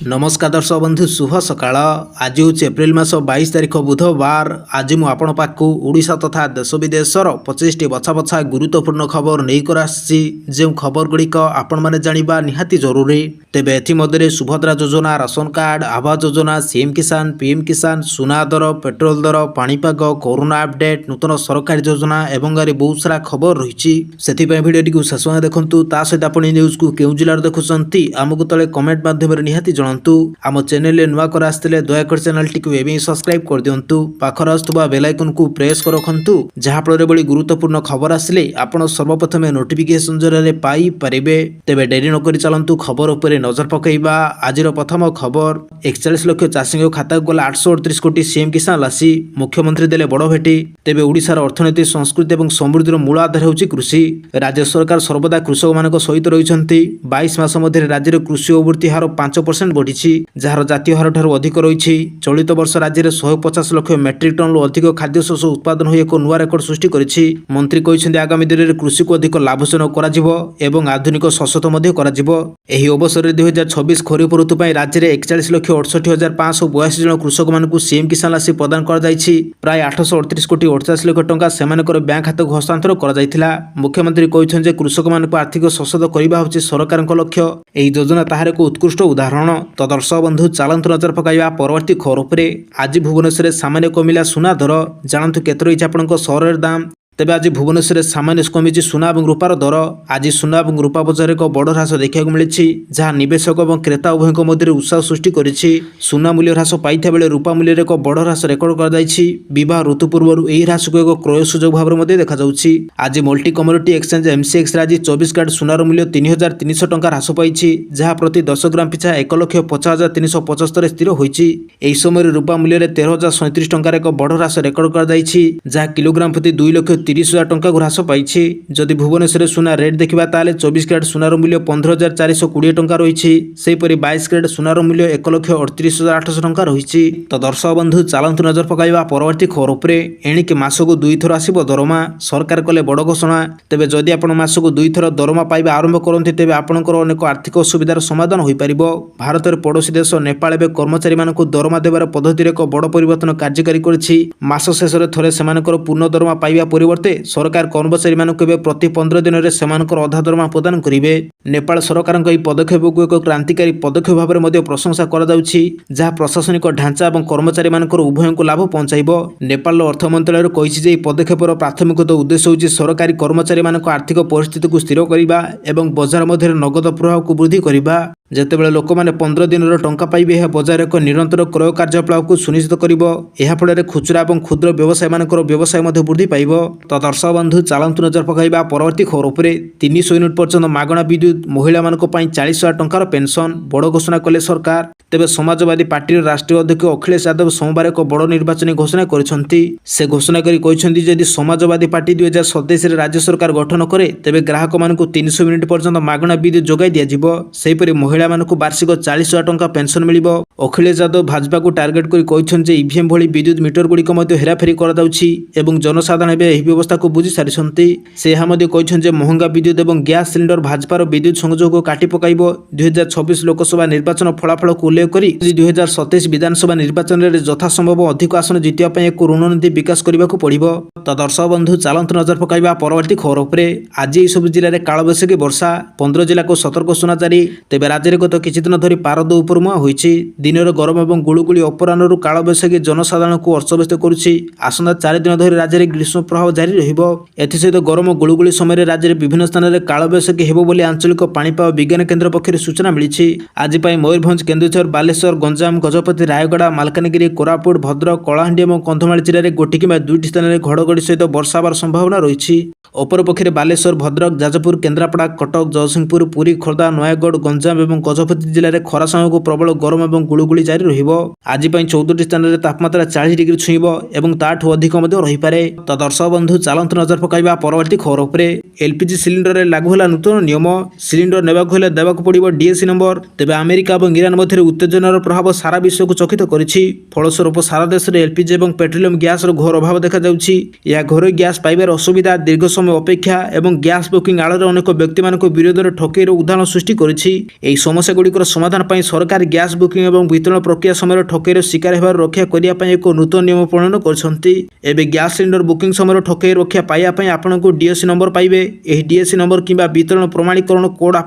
नमस्कार दर्शक बंधु शुभ सकाळ। आज हूँ एप्रिल मास 22 तारिख बुधवार। आज मु आपण पाखु ओडिशा तथा देश विदेशर 25टी बछा बछा गुरुत्वपूर्ण खबर नहीं कर आसी। जो खबर गुड़िक आपण माने जानिबा निहाती जरूरी। तेबे एथि मध्यरे सुभद्रा योजना, ration card, Awas Yojana, CM किसान, पीएम किसान, सुना दर, पेट्रोल दर, पाणीपाग, कोरोना अपडेट, नूतन सरकारी योजना एवं गारी बहुत सारा खबर रही। से भिडियो शेष में देखु। ता सहित आप न्यूज को केउ जिलार देखुंत आमको तले कमेंट माध्यम निहाती जनातु। आम चैनल नुआ कर आसते दयाकोर चैनल टी एवं सब्सक्राइब कर दिंतु। पाखर आसुवा बेल आइकन को प्रेस कर रखु जहाँफल बड़ी गुरुत्वपूर्ण खबर आसिले आपण सर्वप्रथम नोटिफिकेशन जरिए पाई पारिबे। तेबे डेरी नक चलतु खबर उपर नजर पकईबा। आज प्रथम खबर 41 लाख चाषी खाता गला 838 कोटी सीएम किसान राशि। मुख्यमंत्री देले बड़ भेटी। तेबे ओडिशार अर्थनीति संस्कृति और समृद्धिर मूल आधार होउछि कृषि। राज्य सरकार सर्वदा कृषक मान सहित रही। 22 मास मध्य राज्य कृषि अभिवृद्धि हार 5% बढ़ी जार जातीय हार ठार अधिक रही। चलित वर्ष राज्य में 150 लाख मेट्रिक टन अधिक खाद्य शस्य उत्पादन हो एक नुआ रेकर्ड सृष्टि करिछि। मंत्री कहते आगामी दिन में कृषि को अधिक लाभजनक कर आधुनिक सशक्त एही अवसर में 2026 खरीफ ऋतु राज्य में 41 लाख 68,582 जन कृषक मानक सीएम किसान राशि प्रदान कर प्राय 838 कोटी 48 लाख टंका सेमानकर बैंक खात को हस्तांतर कर। मुख्यमंत्री कहते कृषक मान आर्थिक सशक्त करने हूँ सरकार लक्ष्य। यही योजना ताहार एक उत्कृष्ट उदाहरण। तो दर्शक बंधु चलतु नजर पकड़ा परवर्ती खबर पर। आज भुवनेश्वर सामान्य कमिला सुना दर। जानतु केते रही आपण सहर दाम। तेबे आज भुवनेश्वर सामान्य कमी सुना और रूपार दर। आज सुना और रूपा बजार एक बड़ ह्रास देखा मिली जहाँ निवेशक और क्रेता उभयों मध्य उत्साह सृष्टि करिछि। सुना मूल्य ह्रास पाइता बेले रूपा मूल्य एक बड़ ह्रास रेकर्ड कर ऋतु पूर्व यह ह्रास को एक क्रय सुजोग भाव में देखा। आज मल्टी कमोडिटी एक्सचेंज MCX आज 24 कैरेट सुनार मूल्य 3,300 टंका ह्रास पाई जहाँ प्रति 10 ग्राम पिछा 1,50,375 स्थिर होती। यही समय रूपा मूल्य 13,037 टंकार एक बड़ ह्रास रेकर्ड कर जहाँ किलोग्राम प्रति 2,30,000 टंका ह्रास पाई। जदि भुवनेश्वर सुना रेट देखा ताले 24 कैरेट सुनार मूल्य 15,420 टंका रही। सेहीपरि 22 कैरेट सुनार मूल्य 1,38,800 टंका रही। तो दर्शक बंधु चलतु नजर पकड़ा परवर्ती खबर उपर। एणिके मासक 2 थर आसिब दरमा। सरकार कले बड़ घोषणा। तेबे जदि आपण मासक 2 थर दरमा पाइबा आरंभ करते तेबे आपणकर अनेक आर्थिक असुविधार समाधान हो पार। भारत में पड़ोशी देश नेपाल एवं कर्मचारी मानक दरमा देवार पद्धति एक बड़ परिवर्तन कार्यकारी करिछि। मास शेष में थरे सेमानकर पूर्ण दरमा पाइबा परिवर्ते सरकार कर्मचारी मानक प्रति 15 दिन में सेमानकर अधा दरमा प्रदान करिवे। नेपाल सरकार पदक्षेप को एक क्रांतिकारी पदक्षेप भाव में प्रशंसा करा जाउछि जहाँ प्रशासनिक ढांचा और कर्मचारी मानकर उभयों को लाभ पहुंचाइबो। नेपाल अर्थ मंत्रालय कहिछि जे पदक्षेपर प्राथमिकता उद्देश्य होछि सरकारी कर्मचारी मानक आर्थिक परिस्थिति को स्थिर करिबा एवं बाजार मध्य नगद प्रवाह को वृद्धि करिबा। जेतेबेले लोक माने 15 दिन टंका पाइबे यह बजार एक निरंतर क्रय कार्यकलाप को सुनिश्चित करिबो। एहा फଳରେ खुचरा और क्षुद्र व्यवसाय मानकर व्यवसाय मध्य वृद्धि पाइबो। तो दर्शक बंधु चलतु नजर पकड़ा परवर्ती खबर उपर। 300 यूनिट पर्यंत मागणा विद्युत महिला मानक 40,000 टंकार पेंशन बड़ घोषणा कले सरकार। तेबे समाजवादी पार्टी राष्ट्रीय अध्यक्ष अखिलेश यादव सोमवार एक बड़ निर्वाचन घोषणा करिसेंती। से घोषणा करी कहिसेंती यदि समाजवादी पार्टी 2027 रे राज्य सरकार गठन करे तेबे ग्राहक मानक 300 यूनिट पर्यंत मागणा विद्युत जोगाई दिया जिवो। सेहीपरि महिला मानक वार्षिक 40,000 टंका पेंशन मिलिबो। अखिलेश यादव भाजपा को टार्गेट करी कहिसेंती ईवीएम भली विद्युत मीटर गुड़िक हेराफेरी कर दाउछि एवं जनसाधारण एबे एही व्यवस्था को बुझी सारिसेंती। से यह कहते महंगा विद्युत और गैस सिलिंडर भाजपार विद्युत संयोग को काटी पकाइबो। 2026 लोकसभा निर्वाचन फलाफल को उल्लेख करी 2027 विधानसभा निर्वाचन में यथासंभव अधिक आसन जितिया एक रणनीति विकास करने को पड़ो। तो दर्शक बंधु चलतु नजर पकड़ा परवर्ती खबर उपर। आज यह सब जिले में कालबैशाखी वर्षा 15 जिला को सतर्क सूचना जारी। तेज राज्य में गत किछि दिन धरी पारद उपरमुआ होइछि। दिन गरम और गुळुगुळी अपराह्न कालबैशाखी जनसाधारण को अस्तव्यस्त करुछि। आसंता 4 दिन धरी राज्य में ग्रीष्म प्रभाव जारी रहिबो। एथिसहित गरम गुळुगुळी समय राज्य में विभिन्न स्थान में कालबैशाखी हेबो बोली आंचलिक पाणीपाग विज्ञान केन्द्र पक्षर सूचना मिली। आज मयूरभंज, केन्दुझर, बालेश्वर, गंजाम, गजपति, रायगड़ा, मालकानगिरी, कोरापुट, भद्रक, कलाहांडी और कंधमाल जिले में गोटे कि 2टी स्थान में घड़घड़ी सहित वर्षा होवार संभावना रही। अपरपक्षे बालेश्वर, भद्रक, जाजपुर, केन्द्रापड़ा, कटक, जगतसिंहपुर, पुरी, खोर्धा, नयागढ़, गंजाम और गजपति जिले में खरा समय को प्रबल गरम और गुळुगुळी जारी रहिबो। आज 14टी स्थान में तापमात्रा 40 डिग्री छुईबो एवं ताठू अधिक रहीपे। तो दर्शक बंधु चलतु नजर पकड़ा परवर्ती खबर उपर। एलपीजी सिलिंडर लागू है नूतन नियम। सिलिंडर नेबाक हेले देबाक पड़िबो डीएससी नंबर। तेबे अमेरिका और ईरान मध्य उत्तेजनार प्रभाव सारा विश्व को चकित करिछि। फलस्वरूप सारा देश में एलपीजी और पेट्रोलियम गैस घोर अभाव देखा जाउछि। या घरोई गैस पाइबार असुविधा, दीर्घ समय अपेक्षा और गैस बुकिंग आड़ अनेक व्यक्ति विरोध में ठकेईर उदाहरण सृष्टि करिछि। एही ସମସ୍ୟାଗୁଡ଼ିକର ସମାଧାନ ପାଇଁ ସରକାର ଗ୍ୟାସ୍ ବୁକିଂ ଏବଂ ବିତରଣ ପ୍ରକ୍ରିୟା ସମୟରେ ଠକେଇର ଶିକାର ହେବାରୁ ରକ୍ଷା କରିବା ପାଇଁ ଏକ ନୂତନ ନିୟମ ପ୍ରଣୟନ କରିଛନ୍ତି। ଏବେ ଗ୍ୟାସ୍ ସିଲିଣ୍ଡର ବୁକିଂ ସମୟରେ ଠକେଇ ରକ୍ଷା ପାଇବା ପାଇଁ ଆପଣଙ୍କୁ DSC ନମ୍ବର ପାଇବେ। ଏହି DSC ନମ୍ବର କିମ୍ବା ବିତରଣ ପ୍ରମାଣୀକରଣ କୋଡ୍